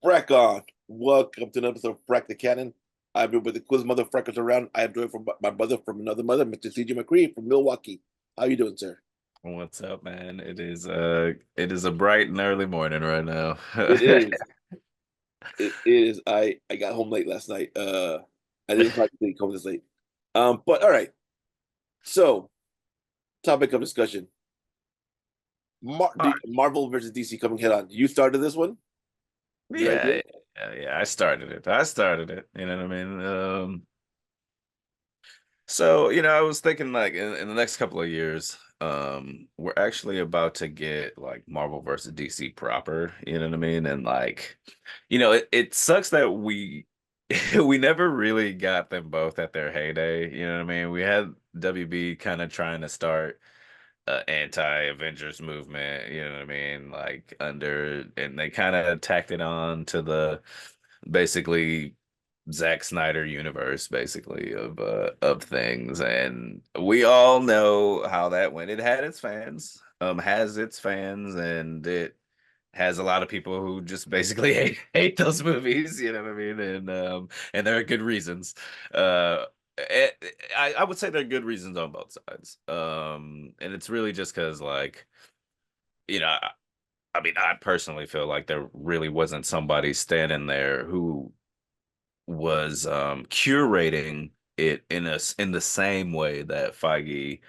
Frack on. Welcome to another episode of Frack the Canon. I've been with the quiz motherfuckers around. I am joined from my brother from another mother, Mr. CJ McCree from Milwaukee. How you doing, sir? What's up, man? It is a bright and early morning right now. It is. It is. I got home late last night. I didn't practically come this late. But all right. So, topic of discussion: All Marvel versus DC coming head on. You started this one. right. Good idea. Yeah. I started it. I started it. You know what I mean? So, I was thinking like in the next couple of years, we're actually about to get like Marvel versus DC proper, you know what I mean? And like, it sucks that we we never really got them both at their heyday, you know what I mean? We had WB kind of trying to start anti-Avengers movement, you know what I mean? Like and they kind of tacked it on to the basically Zack Snyder universe, basically of things, and we all know how that went. It had its fans, has its fans, and it has a lot of people who just basically hate those movies, you know what I mean? And there are good reasons. Uh eh, I would say there are good reasons on both sides. And it's really just because like, you know, I mean, I personally feel like there really wasn't somebody standing there who was curating it in the same way that Feige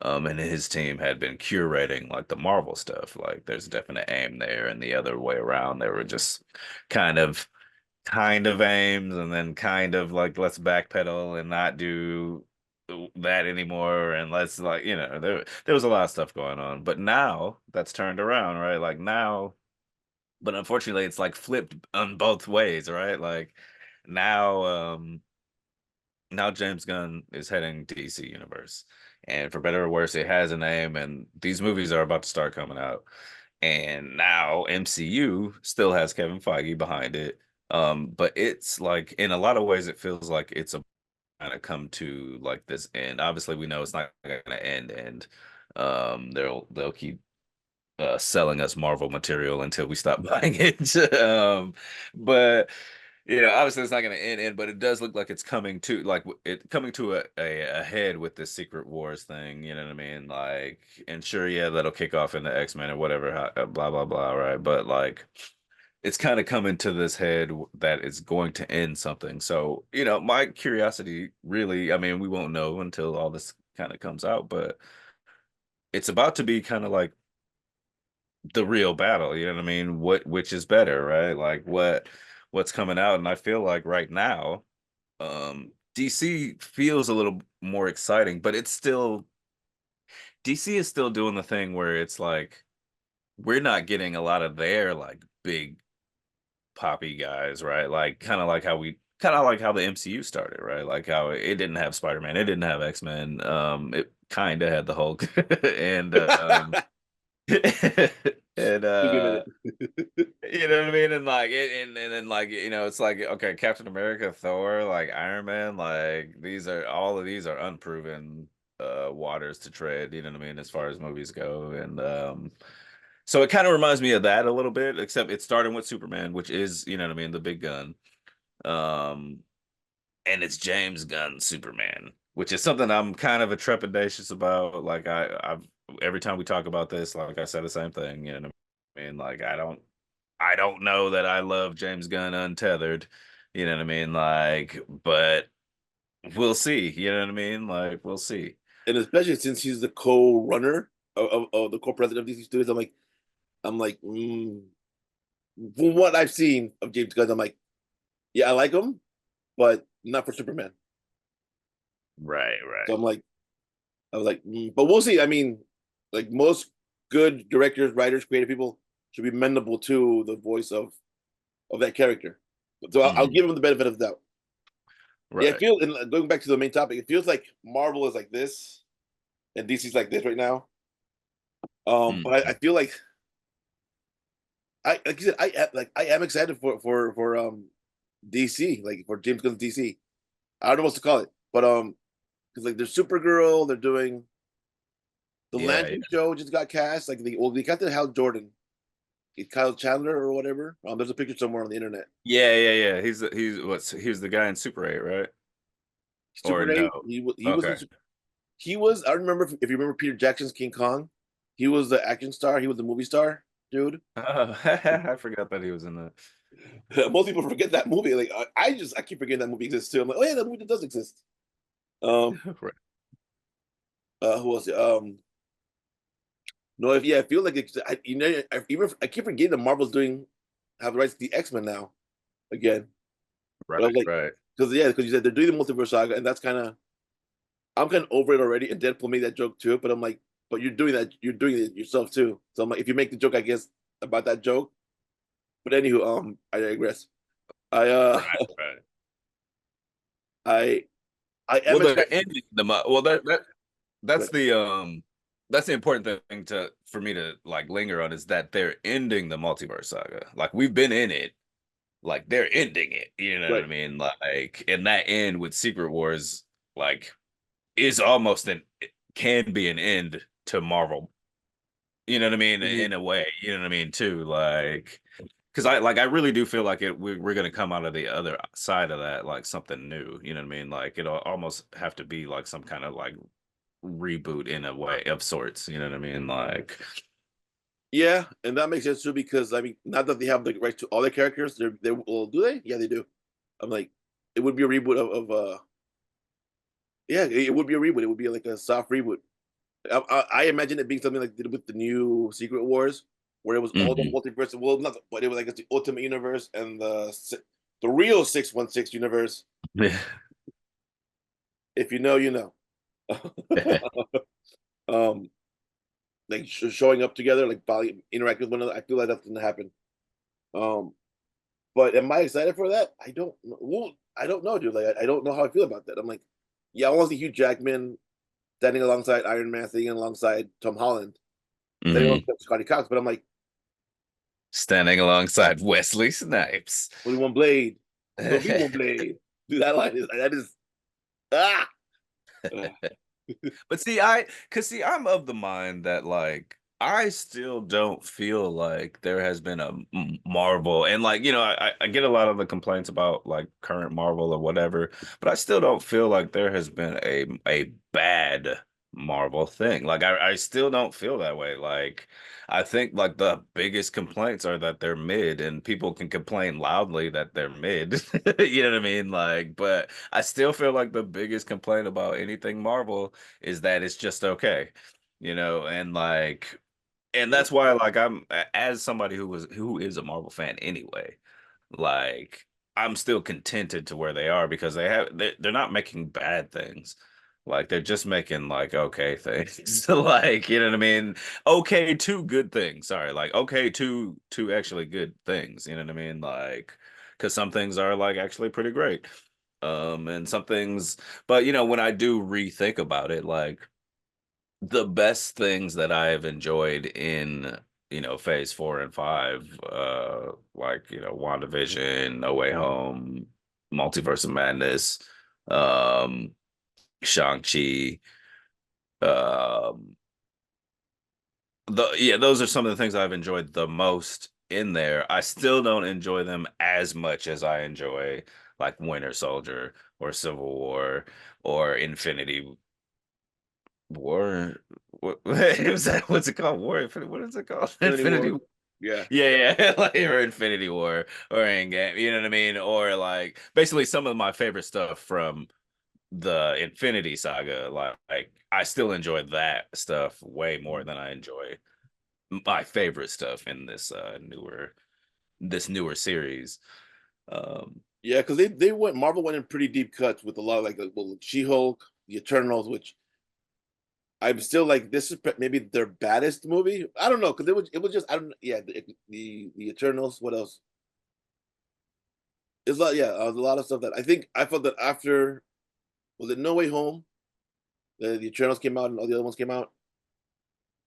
and his team had been curating like the Marvel stuff. Like there's a definite aim there, and the other way around, they were just kind of aims, and then kind of like let's backpedal and not do that anymore, and let's like there was a lot of stuff going on. But now that's turned around, right? Like now, but unfortunately it's like flipped on both ways, right? Like now now James Gunn is heading DC Universe. And for better or worse, it has a name, and these movies are about to start coming out. And now MCU still has Kevin Feige behind it. But it's like in a lot of ways it feels like it's a kind of come to like this end. Obviously, we know it's not gonna end, and they'll keep selling us Marvel material until we stop buying it. But obviously it's not going to end, but it does look like it's coming to like it coming to a head with this Secret Wars thing. You know what I mean? Like, and sure, yeah, that'll kick off into X-Men or whatever, blah blah blah, right? But like, it's kind of coming to this head that is going to end something. So, my curiosity really, I mean, we won't know until all this kind of comes out, but it's about to be kind of like the real battle, you know what I mean? Which is better, right? Like what's coming out, and I feel like right now, DC feels a little more exciting, but it's still DC is still doing the thing where it's like we're not getting a lot of their like big poppy guys, right? Like kind of like how the MCU started, right? Like how it didn't have Spider-Man, it didn't have X-Men, it kind of had the Hulk and and Give me a minute. you know what I mean? And like and then like it's like okay, Captain America, Thor, like Iron Man, like all of these are unproven waters to tread, you know what I mean, as far as movies go. And so it kind of reminds me of that a little bit, except it's starting with Superman, which is, you know what I mean, the big gun. Um and it's James Gunn Superman, which is something I'm kind of a trepidatious about. Like I've every time we talk about this, like I said the same thing, you know what I mean? Like I don't know that I love James Gunn untethered, you know what I mean? Like, but we'll see, you know what I mean? Like we'll see. And especially since he's the co-runner of the co-president of DC Studios, I'm like, from what I've seen of James Gunn, I'm like, yeah, I like him, but not for Superman. Right, So right. I was like, but we'll see. I mean, like most good directors, writers, creative people should be amenable to the voice of that character. So I'll Mhm. give him the benefit of the doubt. Yeah, I Right. feel, and going back to the main topic, it feels like Marvel is like this and DC's like this right now. But I Mhm. feel like you said, I am excited for DC, like for James Gunn's DC. I don't know what to call it, but because like there's Supergirl, they're doing the Yeah, Lantern show just got cast. Like they got the Hal Jordan. Kyle Chandler or whatever. There's a picture somewhere on the internet. Yeah. He's the guy in Super 8, right? Or Super no? 8. He was Okay. in, he was. I remember if you remember Peter Jackson's King Kong. He was the action star. He was the movie star, dude. I forgot that he was in that. Most people forget that movie. Like I keep forgetting that movie exists too. I'm like, oh yeah, that movie does exist. Um, Right. who else? No, if yeah, I feel like I keep forgetting that Marvel's doing have the rights to the X-Men now again. Right, But I was like, right. because you said they're doing the multiverse saga, and that's kind of I'm kind of over it already. And Deadpool made that joke too, but I'm like, but you're doing it yourself too. So I'm like, if you make the joke, I guess about that joke. But anywho, I digress. I Right, right. I I Well, am the excited. ending, well, that's But the important thing to for me to like linger on is that they're ending the multiverse saga. Like we've been in it, like they're ending it. You know what I right, mean? Like, and that end with Secret Wars, like, is almost an can be an end to Marvel. You know what I mean? mhm. In a way, you know what I mean too. Like, because I really do feel like we're gonna come out of the other side of that like something new. You know what I mean? Like it'll almost have to be like some kind of like reboot in a way of sorts. You know what I mean? Like, Yeah, and that makes sense too because I mean, not that they have the rights to all the characters, they well, do they? Yeah, they do. I'm like, it would be a reboot of yeah, it would be a reboot. It would be like a soft reboot. I imagine it being something like they did with the new Secret Wars, where it was all the mhm. multiverse. Well, not, but it was like the Ultimate Universe and the real 616 universe. If you know, you know. um, like showing up together, like probably interact with one another. I feel like that's gonna happen. Um, but am I excited for that? I don't know. Well, I don't know, dude. Like I don't know how I feel about that. I'm like, yeah, I want to see Hugh Jackman standing alongside Iron Man, standing alongside Tom Holland, standing Mhm. alongside Scotty Cox. But I'm like, Standing alongside Wesley Snipes. only one blade. There's gonna be one blade. Dude, that is ah. But see, cause see, I'm of the mind that like I still don't feel like there has been a Marvel, and like I get a lot of the complaints about like current Marvel or whatever, but I still don't feel like there has been a bad Marvel thing. Like I still don't feel that way. Like I think like the biggest complaints are that they're mid, and people can complain loudly that they're mid. You know what I mean? Like, but I still feel like the biggest complaint about anything Marvel is that it's just okay, and like, and Yeah, that's why like as somebody who is a Marvel fan anyway, like I'm still contented to where they are because they're not making bad things. Like they're just making like okay things. Like, you know what I mean? Okay, two good things. Sorry, like okay, two actually good things. You know what I mean? Like because some things are like actually pretty great. And some things, but when I do rethink about it, like the best things that I've enjoyed in phase 4 and 5, like WandaVision, No Way Home, Multiverse of Madness, um Shang-Chi, um those are some of the things I've enjoyed the most in there. I still don't enjoy them as much as I enjoy like Winter Soldier or Civil War or Infinity War. What was that? What's it called? War Infinity. What is it called? Infinity Infinity. War. Yeah, Yeah, like or Infinity War or Endgame. You know what I mean? Or like basically some of my favorite stuff from the Infinity Saga. Like I still enjoy that stuff way more than I enjoy my favorite stuff in this newer series. Um, yeah, because they went Marvel went in pretty deep cuts with a lot of like well, She Hulk, the Eternals, which I'm still like this is maybe their baddest movie. I don't know because it was just I don't yeah the Eternals. What else? There's a lot yeah a lot of stuff that I think I felt that after was it No Way Home the Eternals came out and all the other ones came out.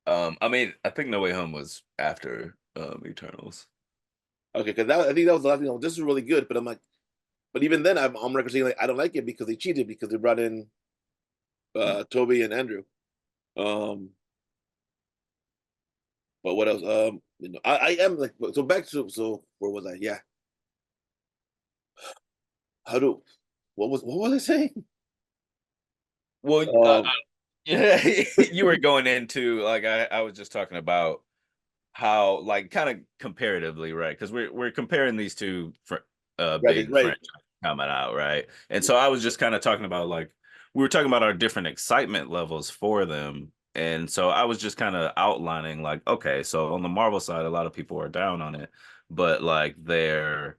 I mean, I think No Way Home was after Eternals. Okay, because I think that was the last thing. This is really good, but I'm like, but even then I'm on record saying like I don't like it because they cheated because they brought in Toby and Andrew. Um, but what else? I am like, so back to, so where was I? Yeah. How do, what was I saying? Well, Um, yeah, you were going into like I was just talking about how like kind of comparatively, right? Because we're comparing these two right, big right, franchises coming out, right? And so I was just kind of talking about like we were talking about our different excitement levels for them. And so I was just kind of outlining like, okay, so on the Marvel side, a lot of people are down on it, but like they're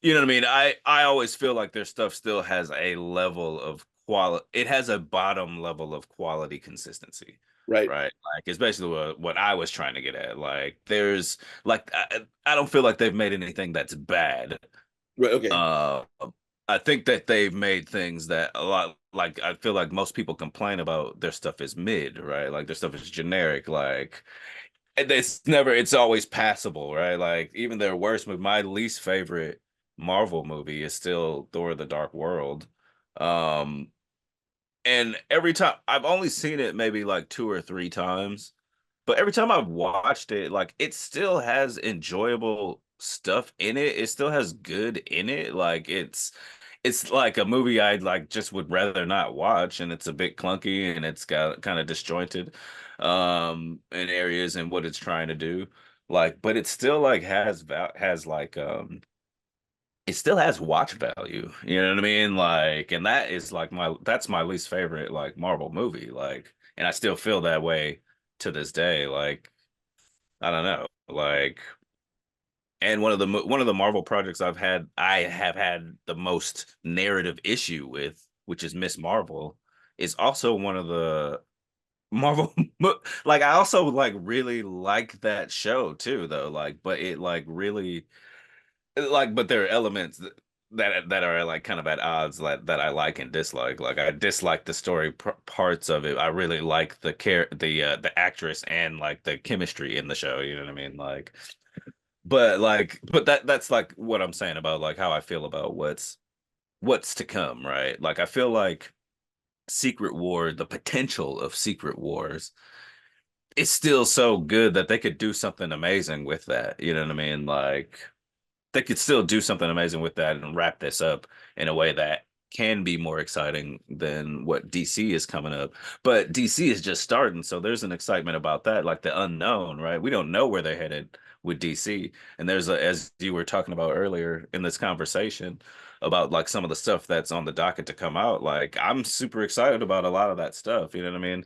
you know what I mean? I always feel like their stuff still has a level of quality. It has a bottom level of quality consistency, right, right? Like it's basically what I was trying to get at. Like there's like I don't feel like they've made anything that's bad. right. Okay, Uh, I think that they've made things that a lot like I feel like most people complain about their stuff is mid, right? Like their stuff is generic, like and it's always passable, right? Like even their worst movie, my least favorite Marvel movie is still Thor: The Dark World. Um, and every time I've only seen it maybe like two or three times, but every time I've watched it, like it still has enjoyable stuff in it. It still has good in it. Like it's like a movie I like just would rather not watch, and it's a bit clunky and it's got kind of disjointed in areas and what it's trying to do. Like, but it still like has like it still has watch value. You know what I mean? Like, and that is like that's my least favorite like Marvel movie. Like, and I still feel that way to this day. Like, I don't know. Like, and one of the Marvel projects I have had the most narrative issue with, which is Miss Marvel, is also one of the Marvel like I also like really like that show too though. Like, but it like really like but there are elements that are like kind of at odds like that I like and dislike. Like I dislike the story parts of it. I really like the actress and like the chemistry in the show. You know what I mean? But that's like what I'm saying about like how I feel about what's to come, right? Like I feel like Secret War, the potential of Secret Wars, it's still so good that they could do something amazing with that. You know what I mean? Like they could still do something amazing with that and wrap this up in a way that can be more exciting than what DC is coming up. But DC is just starting, so there's an excitement about that, like the unknown, right? We don't know where they're headed with DC. And there's as you were talking about earlier in this conversation about like some of the stuff that's on the docket to come out. Like I'm super excited about a lot of that stuff. You know what I mean?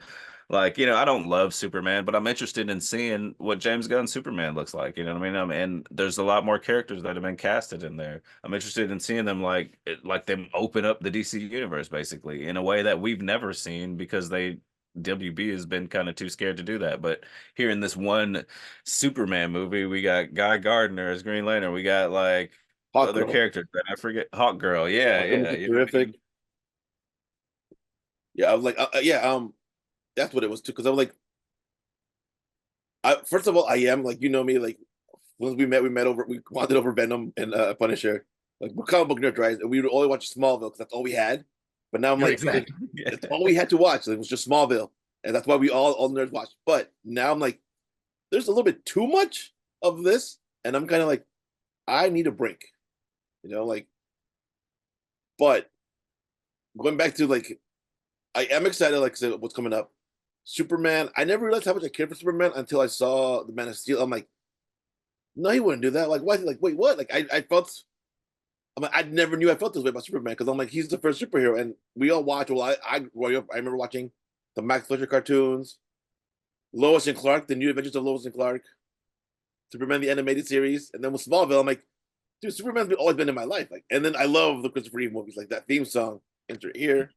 Like, I don't love Superman, but I'm interested in seeing what James Gunn's Superman looks like. You know what I mean? And there's a lot more characters that have been casted in there. I'm interested in seeing them like them open up the DC universe basically in a way that we've never seen because WB has been kind of too scared to do that. But here in this one Superman movie, we got Guy Gardner as Green Lantern. We got like Hawk other Girl. characters that I forget. Hawk Girl. Yeah, Hawk Girl yeah. was You know what I terrific. mean? Yeah, I was like, yeah, that's what it was too. Because I was like, first of all, I am like, me, like once we bonded over Venom and Punisher. Like we're comic book nerds, right? And we would only watch Smallville because that's all we had. But now I'm You're like, okay, exactly. Yeah. that's all we had to watch. Like, it was just Smallville, and that's why we all nerds watched. But now I'm like, there's a little bit too much of this, and I'm kind of like, I need a break, like. But going back to like, I am excited, like I said, what's coming up. Superman. I never realized how much I cared for Superman until I saw the Man of Steel. I'm like, no, he wouldn't do that. Like, why? Like, wait, what? Like, I felt. I'm like, I never knew I felt this way about Superman because I'm like, he's the first superhero, and we all watch. Well, I growing up, I remember watching the Max Fleischer cartoons, Lois and Clark, the New Adventures of Lois and Clark, Superman the animated series, and then with Smallville, I'm like, dude, Superman's always been in my life. Like, and then I love the Christopher Reeve movies, like that theme song, Enter Here.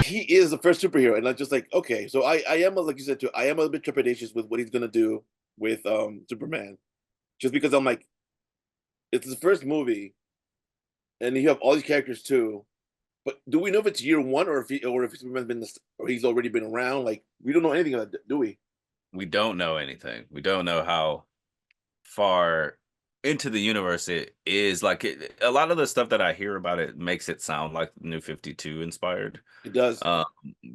He is the first superhero, and I'm just like, okay, so I am like you said too, I am a bit trepidatious with what he's gonna do with Superman, just because I'm like, it's his first movie, and you have all these characters too. But do we know if it's year one or if Superman's been or he's already been around? Like we don't know anything about that, do we? We don't know anything. We don't know how far into the universe it is. Like a lot of the stuff that I hear about it makes it sound like New 52 inspired. It does. Um,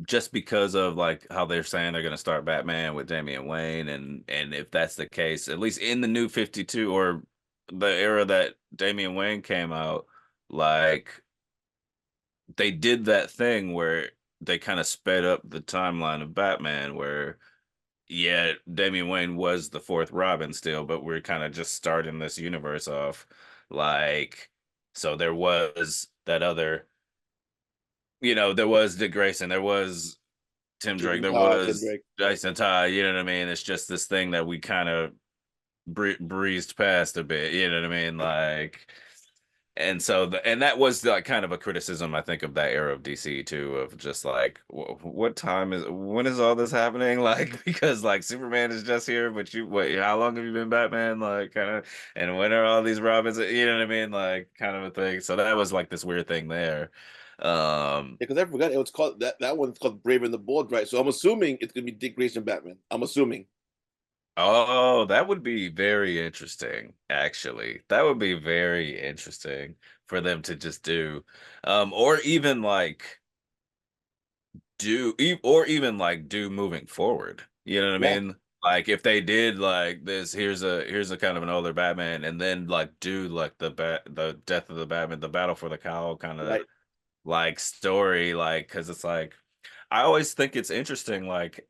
just because of like how they're saying they're going to start Batman with Damian Wayne, and if that's the case, at least in the New 52 or the era that Damian Wayne came out, like they did that thing where they kind of sped up the timeline of Batman where yeah, Damian Wayne was the fourth Robin still, but we're kind of just starting this universe off like so there was that other, there was Dick Grayson, there was Tim Drake, Jason there Todd, Tim was Drake. Jason Todd, you know what I mean? It's just this thing that we kind of breezed past a bit, you know what I mean? Like, and so, and that was like kind of a criticism, I think, of that era of DC too, of just like, what time when is all this happening? Like, because like Superman is just here, but how long have you been Batman? Like, kind of, and when are all these Robins? You know what I mean? Like, kind of a thing. So that was like this weird thing there. Um, Yeah, because I forgot it was called that one's called Brave and the Bold, right? So I'm assuming it's gonna be Dick Grayson Batman. I'm assuming. Oh, that would be very interesting, actually. That would be very interesting for them to just do. Or even like or even like do moving forward. You know what I Yeah, mean? Like if they did like this, here's a kind of an older Batman, and then like do like the death of the Batman, the battle for the cowl kind of right. like story, like because it's like I always think it's interesting, like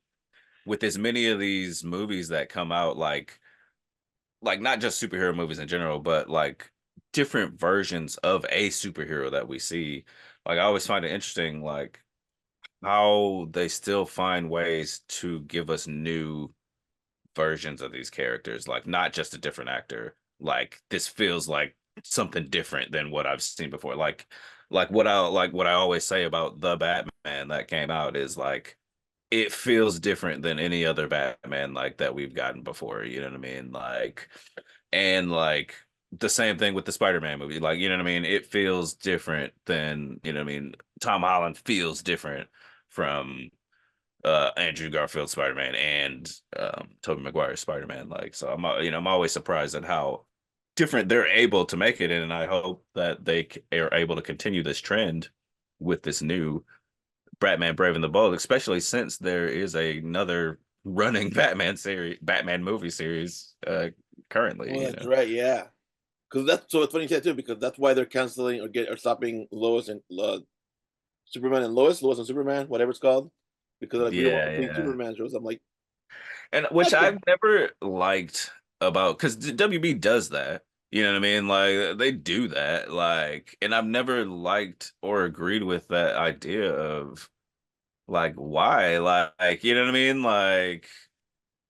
with as many of these movies that come out, like not just superhero movies in general, but like different versions of a superhero that we see. Like I always find it interesting, like how they still find ways to give us new versions of these characters, like not just a different actor. Like this feels like something different than what I've seen before. Like what I always say about the Batman that came out is like it feels different than any other Batman like that we've gotten before. You know what I mean? Like and like the same thing with the Spider-Man movie. Like, you know what I mean? It feels different than, you know what I mean? Tom Holland feels different from Andrew Garfield Spider-Man and Tobey Maguire Spider-Man. Like, so I'm always surprised at how different they're able to make it, and I hope that are able to continue this trend with this new Batman Brave and the Bold, especially since there is another running Batman movie series currently, Oh, that's right. Yeah, because that's so it's funny you said too because that's why they're canceling or stopping Lois and Superman and Lois and Superman, whatever it's called, because like we don't want Yeah, complete yeah. Superman shows. I'm like, And which that's I've good. never liked about because WB does that. You know what I mean? Like they do that. Like, and I've never liked or agreed with that idea of like why? Like, you know what I mean? Like,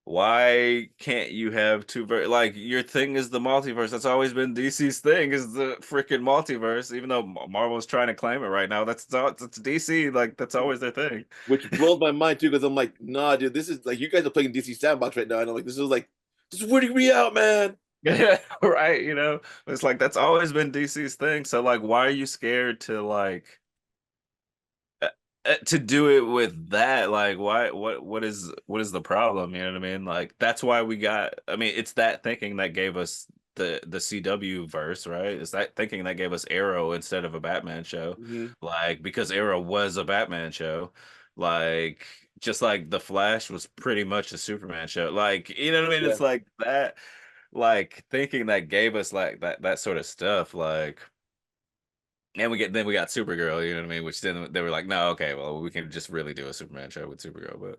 why can't you have like your thing is the multiverse? That's always been DC's thing is the freaking multiverse. Even though Marvel's trying to claim it right now, that's DC. Like that's always their thing. Which blows my mind too because I'm like, nah, dude, this is like you guys are playing DC Sandbox right now, and I'm like, this is weirding me out, man. Yeah, right. It's like that's always been DC's thing. So like, why are you scared to like uh, to do it with that? Like, why? What is the problem? You know what I mean? Like, that's why we got. I mean, it's that thinking that gave us the CW verse, right? It's that thinking that gave us Arrow instead of a Batman show. Hmm. Like, because Arrow was a Batman show. Like, just like The Flash was pretty much a Superman show. Like, you know what I mean? Yeah, It's like that like thinking that gave us like that sort of stuff like and we got Supergirl, you know what I mean, which then they were like no, okay, well we can just really do a Superman show with Supergirl, but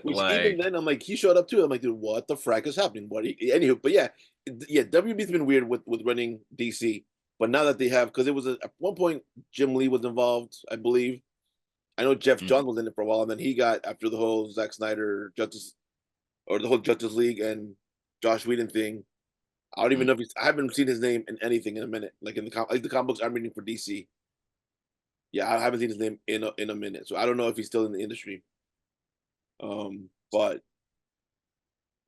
which even like then I'm like, he showed up too. I'm like, dude, what the frack is happening? Anywho, but yeah, yeah, WB's been weird with running DC, but now that they have, because it was at one point Jim Lee was involved, I believe. I know Jeff mm, John was in it for a while, and then he got after the whole Zack Snyder Justice or the whole Justice League and Josh Whedon thing. I don't even mm, know if I haven't seen his name in anything in a minute. Like in the comic books I'm reading for DC. Yeah, I haven't seen his name in a minute, so I don't know if he's still in the industry. But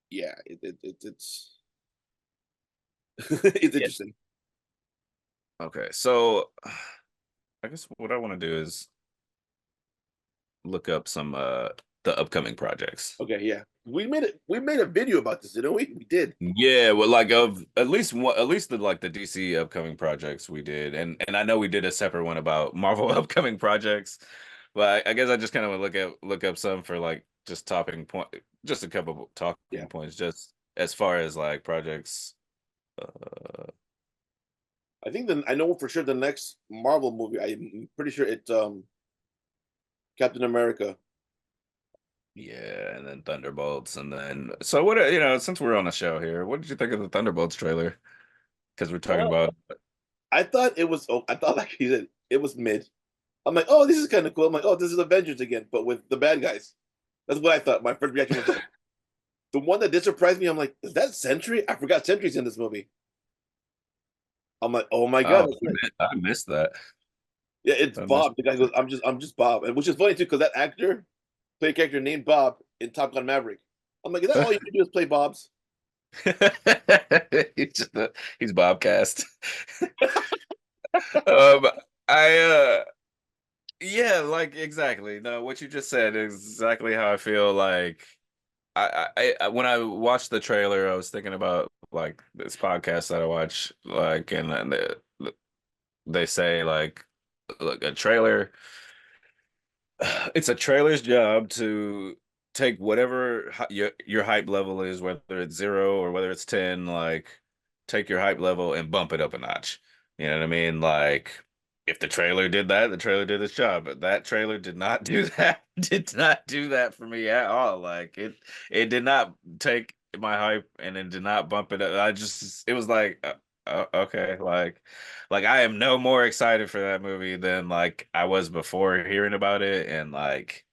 yeah, it's it's yeah, interesting. Okay, so I guess what I want to do is look up some the upcoming projects. Okay, yeah. We made a video about this, didn't we? We did. Yeah, well, like of at least one, at least the like the DC upcoming projects we did, and I know we did a separate one about Marvel upcoming projects, but I guess I just kind of look up some for like just topping point, just a couple of Yeah. talking points, just as far as like projects. Uh, I think I know for sure the next Marvel movie, I'm pretty sure it's Captain America. yeah, and then Thunderbolts, and then so what? Since we're on the show here, what did you think of the Thunderbolts trailer? Because we're talking Uh, about. I thought it was I thought like he said it was mid. I'm like, oh, this is kind of cool. I'm like, oh, this is Avengers again, but with the bad guys. That's what I thought. My first reaction was like, the one that did surprise me. I'm like, is that Sentry? I forgot Sentry's in this movie. I'm like, oh my god, Oh, that's right. I missed that. Yeah, it's I missed. Bob. The guy goes, I'm just Bob, and which is funny too, because that actor played a character named Bob in Top Gun Maverick. I'm like, is that all you can do is play Bobs? he's just he's Bobcast. Um, I yeah, like exactly. No, what you just said is exactly how I feel. Like when I watched the trailer, I was thinking about like this podcast that I watch, like, and they say like, look, a trailer. It's a trailer's job to take whatever your hype level is, whether it's 0 or whether it's 10, like take your hype level and bump it up a notch. You know what I mean? Like if the trailer did that, the trailer did its job, but that trailer did not do that. Did not do that for me at all. Like it did not take my hype and it did not bump it up. It was like okay, like I am no more excited for that movie than like I was before hearing about it, and like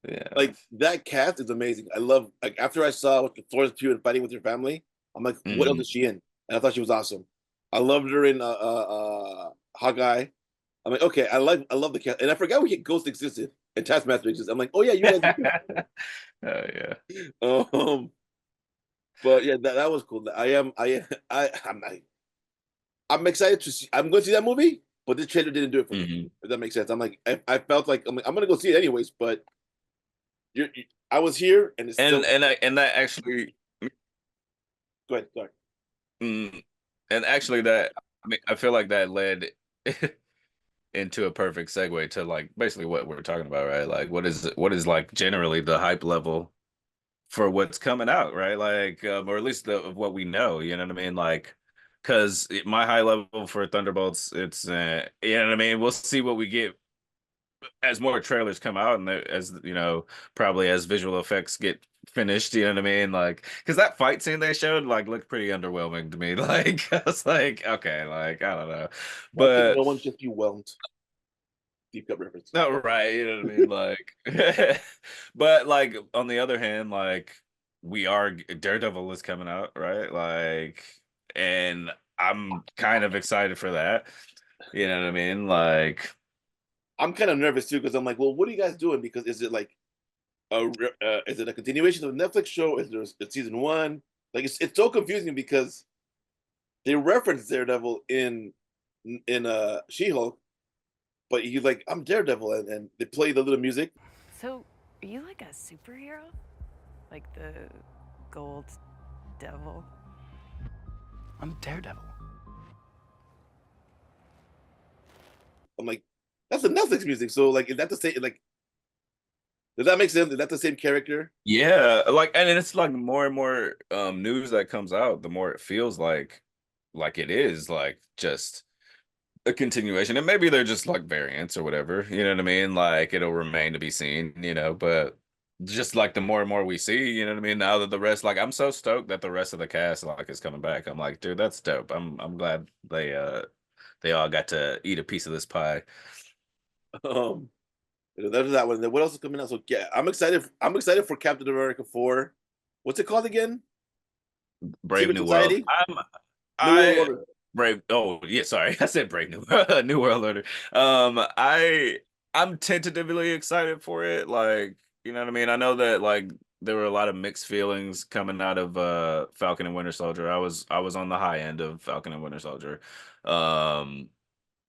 yeah. Like that cast is amazing. I love like after I saw what the Florence Pugh and fighting with her family, I'm like, what else Mhm. is she in? And I thought she was awesome. I loved her in Hawkeye. I'm like, okay, I love the cast, and I forgot we Ghost existed and Taskmaster existed. I'm like, oh yeah, you guys. Oh yeah. Um, but yeah, that was cool. I'm excited to see. I'm going to see that movie, but this trailer didn't do it for me. Mhm. If that makes sense, I'm like, I felt like I'm gonna go see it anyways, but I was here, and it's still. And that actually Go ahead, sorry. mm, and actually that I mean I feel like that led into a perfect segue to like basically what we're talking about, right? Like what is like generally the hype level for what's coming out, right? Like, or at least of what we know, you know what I mean? Like, because my high level for Thunderbolts, it's, you know what I mean? We'll see what we get as more trailers come out and as, probably as visual effects get finished, you know what I mean? Like, because that fight scene they showed, like, looked pretty underwhelming to me. Like, I was like, okay, like, I don't know. Why could But no one just be whelmed? Deep cut reference. no, right, you know what I mean? Like, but like on the other hand, like we are Daredevil is coming out, right? Like, and I'm kind of excited for that. You know what I mean? Like, I'm kind of nervous too because I'm like, well, what are you guys doing? Because is it like is it a continuation of the Netflix show? Is there a season one? Like it's so confusing because they reference Daredevil in She-Hulk, but he's like, I'm Daredevil, and they play the little music. So, are you like a superhero? Like the gold devil? I'm Daredevil. I'm like, that's the Netflix music. So like, is that the same? Like, does that make sense? Is that the same character? yeah, like, and it's like more and more news that comes out, the more it feels like it is like just a continuation, and maybe they're just like variants or whatever, you know what I mean? Like it'll remain to be seen, but just like the more and more we see, you know what I mean? Now that the rest, like I'm so stoked that the rest of the cast like is coming back. I'm like, dude, that's dope. I'm glad they all got to eat a piece of this pie. Um, there's that one. Then what else is coming out? So yeah, I'm excited. I'm excited for Captain America 4. What's it called again? Brave Secret New World. Society? New World I Order. Brave. Oh yeah, sorry, I said Brave New New World Order. I'm tentatively excited for it. Like, you know what I mean? I know that like there were a lot of mixed feelings coming out of Falcon and Winter Soldier. I was on the high end of Falcon and Winter Soldier. Um,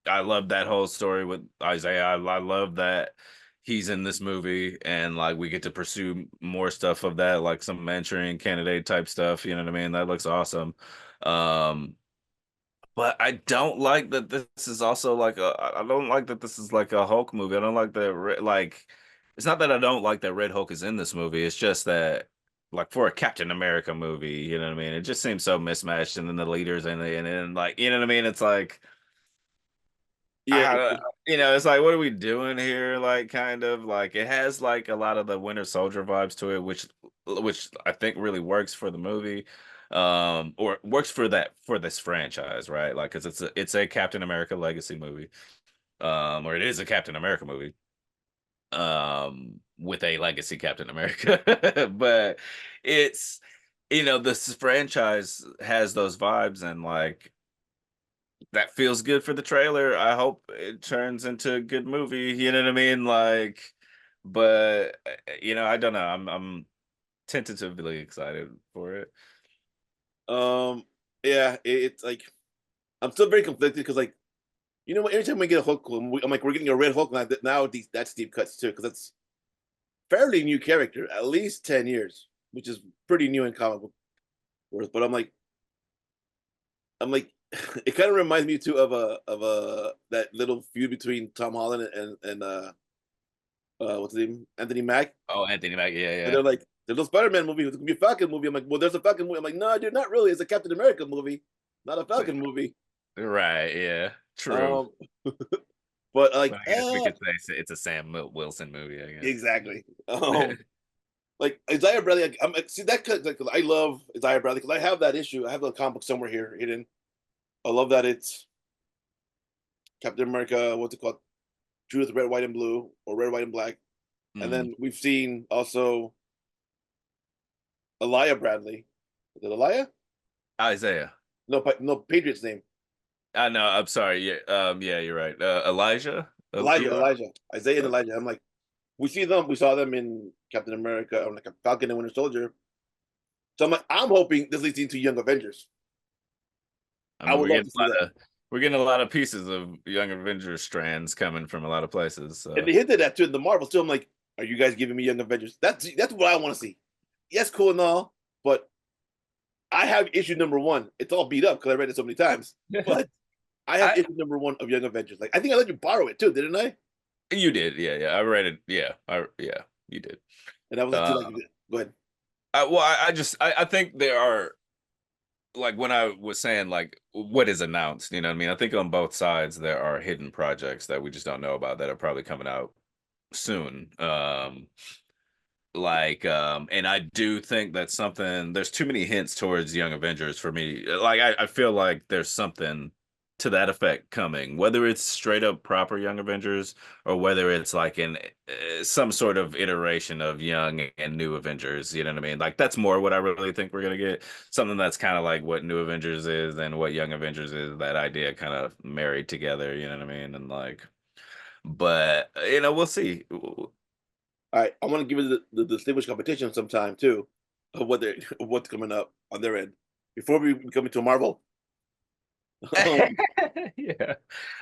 I love that whole story with Isaiah. I love that he's in this movie and like we get to pursue more stuff of that, like some mentoring candidate type stuff. You know what I mean? That looks awesome. Um, but I don't like that this is also like I don't like that this is like a Hulk movie. I don't like that like it's not that I don't like that Red Hulk is in this movie. It's just that like for a Captain America movie, you know what I mean? It just seems so mismatched and then the leaders in it and then like you know what I mean? It's like Yeah, I, you know, it's like, what are we doing here? Like, kind of like it has like a lot of the Winter Soldier vibes to it, which I think really works for the movie, or works for for this franchise, right? Like, because it's a Captain America legacy movie, or it is a Captain America movie, with a legacy Captain America, but it's this franchise has those vibes and like that feels good for the trailer. I hope it turns into a good movie. You know what I mean? Like, but I don't know. I'm tentatively excited for it. yeah, it's like I'm still very conflicted because like every time we get a Hulk, I'm like we're getting a Red Hulk now. That's deep cuts too because that's fairly new character, at least 10 years, which is pretty new in comic book world. But I'm like, it kind of reminds me too of that little feud between Tom Holland and what's his name, Anthony Mack, Oh, Anthony Mackie, yeah, and yeah. they're like, there's a Spider-Man movie, it's gonna be a Falcon movie. I'm like, well, there's a Falcon movie. I'm like, no, dude, not really. It's a Captain America movie, not a Falcon movie. Right, yeah, true. Um, but But like, I guess we could say it's a Sam Wilson movie, I guess. exactly. Like Isaiah Bradley, I'm see that like I love Isaiah Bradley because I have that issue. I have the comic book somewhere here hidden. I love that it's Captain America. What's it called? Judith Red, White, and Blue, or Red, White, and Black. And Mm. then we've seen also Elia Bradley. Is it Elia? Isaiah. No, no, Patriot's name. I know. I'm sorry. Yeah, yeah, you're right. Elijah. Yeah. Elijah, Isaiah and Okay. Elijah. I'm like, we see them. We saw them in Captain America, or like a Falcon and Winter Soldier. So I'm like, I'm hoping this leads into Young Avengers. I I mean, would love to see that. we're getting a lot of pieces of Young Avengers strands coming from a lot of places. And So they hinted at too in the Marvel too. I'm like, are you guys giving me Young Avengers? That's what I want to see. Yes, cool and all, but I have issue number one. It's all beat up because I read it so many times. But I have I issue number one of Young Avengers. Like I think I let you borrow it too, didn't I? you did, yeah, yeah. I read it, yeah, yeah, you did. And I was like, Uh, dude, like, go ahead. well, I think there are like when I was saying like what is announced, you know what I mean? I think on both sides there are hidden projects that we just don't know about that are probably coming out soon. And I do think that there's too many hints towards Young Avengers for me. Like I feel like there's something to that effect coming, whether it's straight up proper Young Avengers or whether it's like in some sort of iteration of Young and New Avengers. You know what I mean? Like that's more what I really think we're gonna get. Something that's kind of like what New Avengers is and what Young Avengers is. That idea kind of married together. You know what I mean? And like, but we'll see. All right, I want to give you the distinguished competition sometime too of what they of what's coming up on their end before we come into Marvel. Yeah.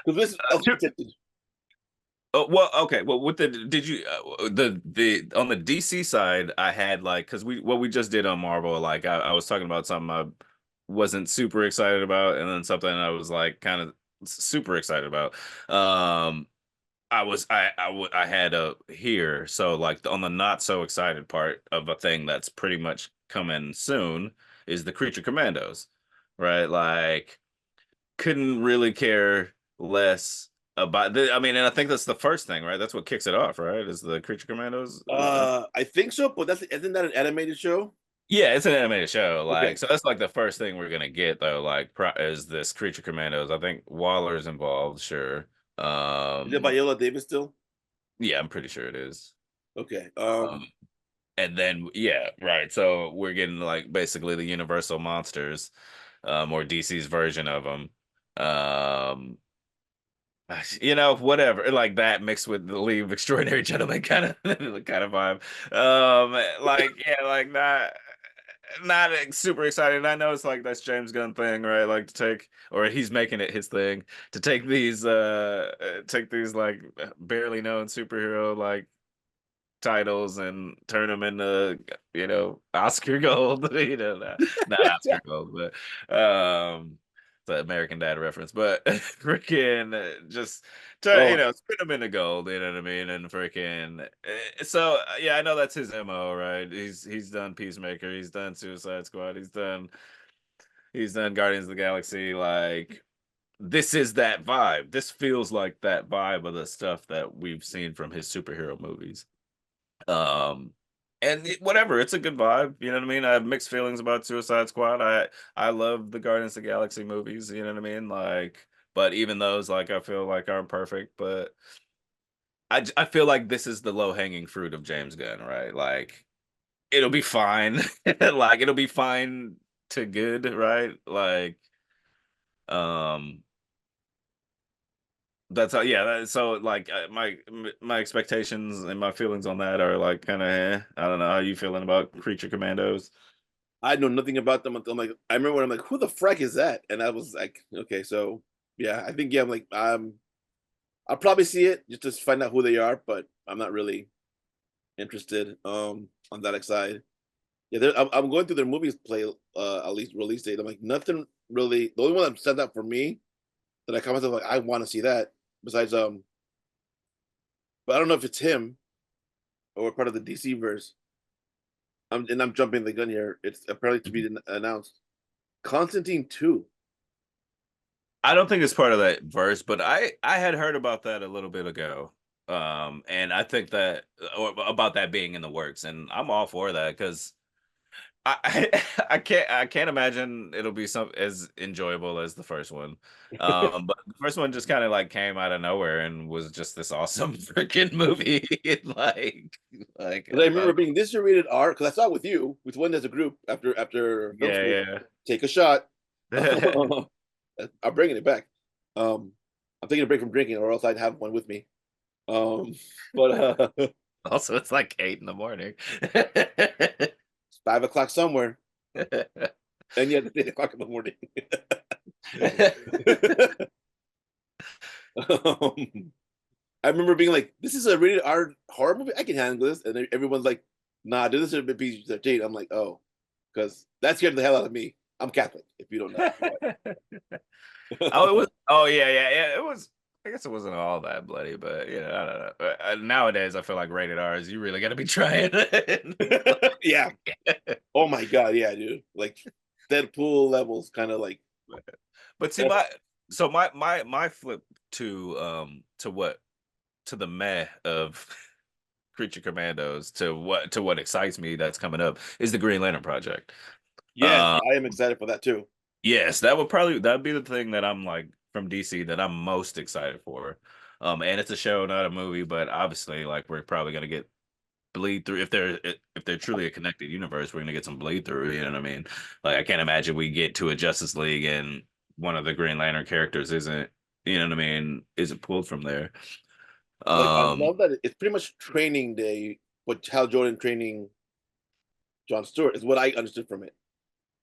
Because this is Well, okay. Well, with the did you the on the DC side, I had like because we just did on Marvel, like I was talking about something I wasn't super excited about, and then something I was like kind of super excited about. I had a here, so like on the not so excited part of a thing that's pretty much coming soon is the Creature Commandos, right? Like couldn't really care less about I mean, and I think that's the first thing, right? That's what kicks it off, right? Is the Creature Commandos? I think so, but that's isn't that an animated show? Yeah, it's an animated show. Okay, Like, so that's like the first thing we're gonna get though. Like, is this Creature Commandos? I think Waller's involved, sure. is it Viola Davis still? Yeah, I'm pretty sure it is. Okay, Um, and then yeah, right. So we're getting like basically the Universal monsters, or DC's version of them. Um, You know, whatever, like that mixed with the League of Extraordinary Gentlemen kind of kind of vibe. Like yeah, like not super excited. I know it's like that's James Gunn thing, right? Like to take, or he's making it his thing to take these like barely known superhero like titles and turn them into Oscar gold. Not Oscar gold, but the American Dad reference. But freaking just turn Oh, spin them into gold. You know what I mean? And freaking so yeah, I know that's his MO, right? He's done Peacemaker, he's done Suicide Squad, he's done Guardians of the Galaxy. Like this is that vibe. This feels like that vibe of the stuff that we've seen from his superhero movies. Um, and whatever, it's a good vibe. You know what I mean? I have mixed feelings about Suicide Squad. I love the Guardians of the Galaxy movies. You know what I mean? Like, but even those, like, I feel like aren't perfect. But I feel like this is the low hanging fruit of James Gunn, right? Like, it'll be fine. Like, it'll be fine to good, right? Like, um. That's how, yeah. So, like, my expectations and my feelings on that are like kind of. I don't know how you feeling about Creature Commandos. I know nothing about them until I'm like, I remember when I'm like, who the frack is that? And I was like, okay, so yeah, I think yeah, I'm like, I'll probably see it just to find out who they are, but I'm not really interested on that side. Yeah, I'm going through their movies play at least release date. I'm like nothing really. The only one that set up for me that I come myself like I want to see that besides but I don't know if it's him or part of the DC verse. I'm jumping the gun here. It's apparently to be announced. Constantine 2. I don't think it's part of that verse, but I had heard about that a little bit ago. And I think that or about that being in the works, and I'm all for that because I can't imagine it'll be some as enjoyable as the first one. But the first one just kind of like came out of nowhere and was just this awesome freaking movie. Like Because I remember being this is rated R because I saw it with you with one as a group after film school. yeah, Take a shot. yeah. I'm bringing it back. I'm taking a break from drinking, or else I'd have one with me. But Also, it's like 8 in the morning. it's 5 o'clock somewhere, and yet it's 8 o'clock in the morning. I remember being like, "This is a rated R horror movie. I can handle this," and everyone's like, "Nah, dude, this is a bit PG-13." I'm like, "Oh," because that scared the hell out of me. I'm Catholic, if you don't know. Oh, it was. Oh, yeah, yeah, yeah. It was. I guess it wasn't all that bloody, but I don't know. Nowadays, I feel like rated R's. You really got to be trying. Yeah. Oh my god, yeah, dude. Like Deadpool levels, kind of like. But see, my flip to the meh of Creature Commandos to what excites me that's coming up is the Green Lantern project. Yes, I am excited for that too. Yes, that'd be the thing that I'm like from DC that I'm most excited for. And it's a show, not a movie, but obviously, like we're probably gonna get bleed through if they're truly a connected universe, we're gonna get some bleed through. You know what I mean? Like I can't imagine we get to a Justice League and one of the Green Lantern characters isn't, you know what I mean, isn't pulled from there. Like I Um, love that it's pretty much training day, what Hal Jordan training John Stewart is what I understood from it.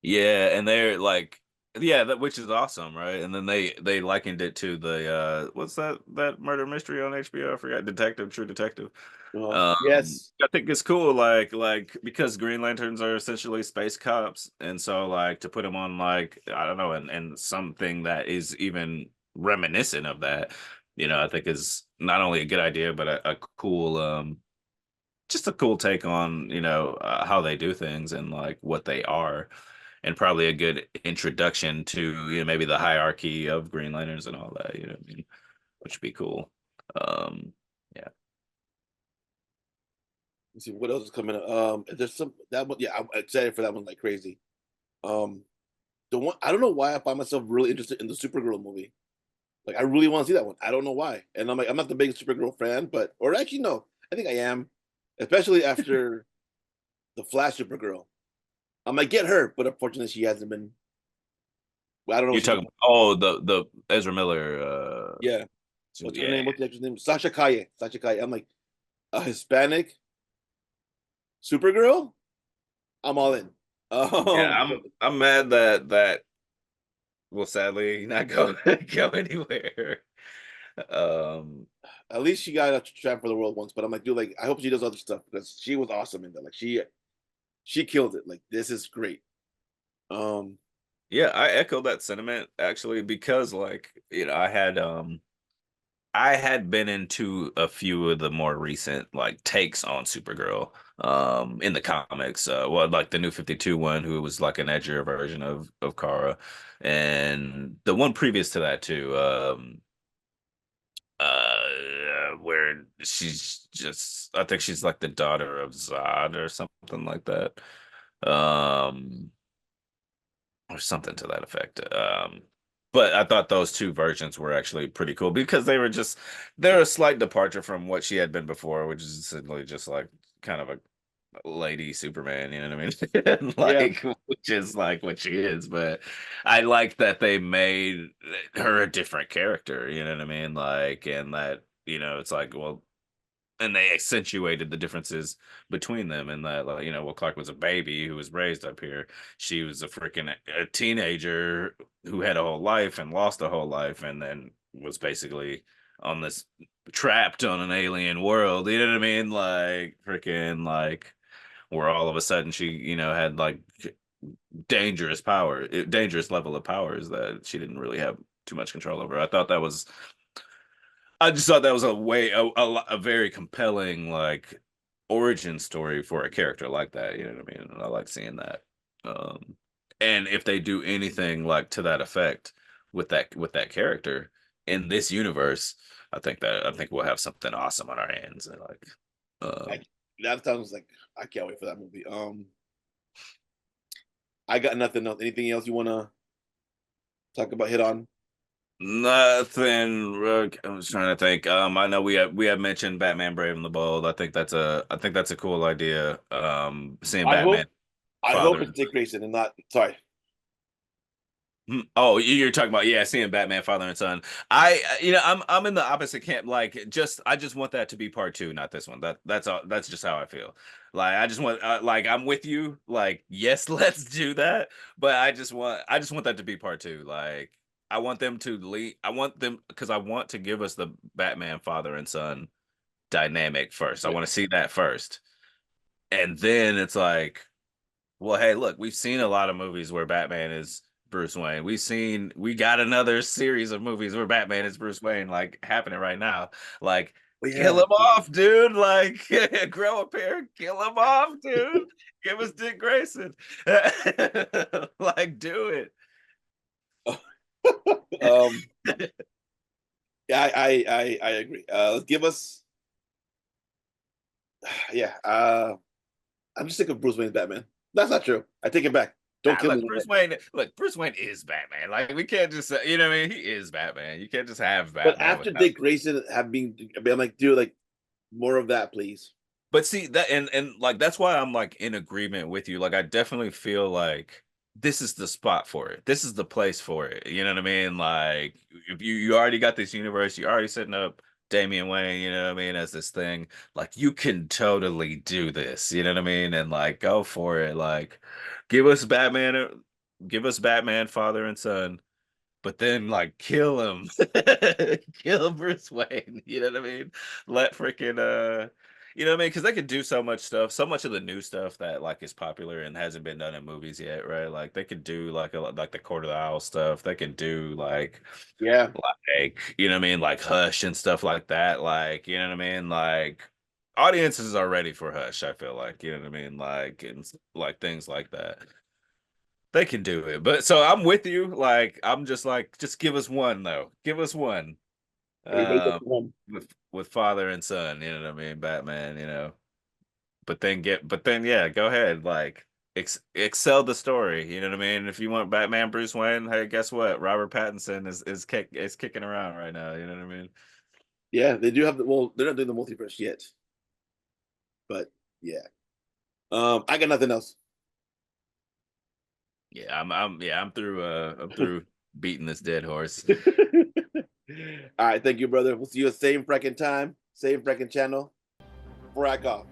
Yeah, and they're like, yeah, which is awesome, right? And then they likened it to the what's that murder mystery on HBO? I forgot, True Detective. Yes, I think it's cool, like because Green Lanterns are essentially space cops, and so like to put them on like I don't know, and something that is even reminiscent of that, I think is not only a good idea, but a cool just a cool take on how they do things and like what they are, and probably a good introduction to maybe the hierarchy of Green Lanterns and all that. You know what I mean? Which would be cool. Yeah. let's see what else is coming up. There's some that one. Yeah, I'm excited for that one like crazy. Um, the one I don't know why I find myself really interested in the Supergirl movie. Like I really want to see that one. I don't know why. And I'm like, I'm not the biggest Supergirl fan, but or actually no, I think I am, especially after the Flash Supergirl. I might get her, but unfortunately she hasn't been. Well, I don't know You're what she's talking doing. oh the Ezra Miller Yeah, What's her Yeah, name? What's the actress name? Sasha Calle. Sasha Calle. I'm like, a Hispanic Supergirl? I'm all in. yeah. Um, I'm mad that will sadly not go go anywhere. Um, at least she got a champ for the world once, but I'm like, dude, like, I hope she does other stuff because she was awesome in that. Like, she killed it. Like, this is great. Um, yeah, I echo that sentiment actually because like, I had been into a few of the more recent like takes on Supergirl in the comics. Well, like the New 52 one, who was like an edgier version of Kara, and the one previous to that too, where she's just, I think she's like the daughter of Zod or something like that. Um or something to that effect. But I thought those two versions were actually pretty cool because they're a slight departure from what she had been before, which is essentially just like kind of a lady Superman, you know what I mean? yeah, Like, which is like what she is. But I like that they made her a different character, you know what I mean? Like, and that, it's like, well, and they accentuated the differences between them and that, like, well, Clark was a baby who was raised up here. She was a teenager who had a whole life and lost a whole life and then was basically on this trapped on an alien world, you know what I mean? Like freaking like where all of a sudden she, had like dangerous level of powers that she didn't really have too much control over. I just thought that was a very compelling like origin story for a character like that. You know what I mean? And I like seeing that. Um, and if they do anything like to that effect with that character in this universe, I think we'll have something awesome on our hands. And like, I, that sounds like I can't wait for that movie. I got nothing else. Anything else you want to talk about? Hit on? nothing. I was trying to think. I know we have mentioned Batman Brave and the Bold. I think that's a cool idea. Seeing I Batman hope. I hope father. it's Dick Grayson and not. Sorry. Oh, you're talking about, yeah, seeing Batman father and son. I'm in the opposite camp. Like, I just want that to be part two, not this one. That's all. That's just how I feel. Like, I just want, like, I'm with you. Like, yes, let's do that. But I just want that to be part two. Like, I want them to lead. I want them because I want to give us the Batman father and son dynamic first. I Yeah. want to see that first, and then it's like. Well, hey, look, we've seen a lot of movies where Batman is Bruce Wayne. We got another series of movies where Batman is Bruce Wayne, like happening right now. Like, Oh, kill yeah. him off, dude. Like, grow a pair, kill him off, dude. Give us Dick Grayson. Like, do um. it. Yeah. I agree. Give us. Yeah. I'm just sick of Bruce Wayne's Batman. That's not true. I take it back. Don't Nah, kill me. Look, Bruce Wayne is Batman. Like, we can't just say, what I mean? He is Batman. You can't just have But Batman after without. Dick Grayson have been, I'm like, dude, like more of that, please. But see that and like that's why I'm like in agreement with you. Like I definitely feel like this is the spot for it. This is the place for it. You know what I mean? Like if you already got this universe, you're already setting up Damian Wayne, you know what I mean, as this thing. Like you can totally do this. You know what I mean? And like go for it. Like give us Batman, give us Batman father and son but then like kill him, kill Bruce Wayne. You know what I mean? Let freaking you know what I mean? Because they could do so much stuff, so much of the new stuff that like is popular and hasn't been done in movies yet, right? Like they could do like the Court of the Owl stuff. They could do Yeah. like you know what I mean, like Hush and stuff like that. Like you know what I mean, like. Audiences are ready for Hush, I feel like, you know what I mean? Like, and like things like that. They can do it. But so I'm with you. Like I'm just like, just give us one though. Give us one. Everybody gets Um one. with father and son, you know what I mean? Batman. But then yeah, go ahead. Like excel the story. You know what I mean? If you want Batman Bruce Wayne, hey, guess what? Robert Pattinson is kicking around right now. You know what I mean? Yeah, they do have the well, they're not doing the multiverse yet. But yeah. I got nothing else. Yeah, I'm through beating this dead horse. All right, thank you, brother. We'll see you at same fracking time, same fracking channel. Frack off.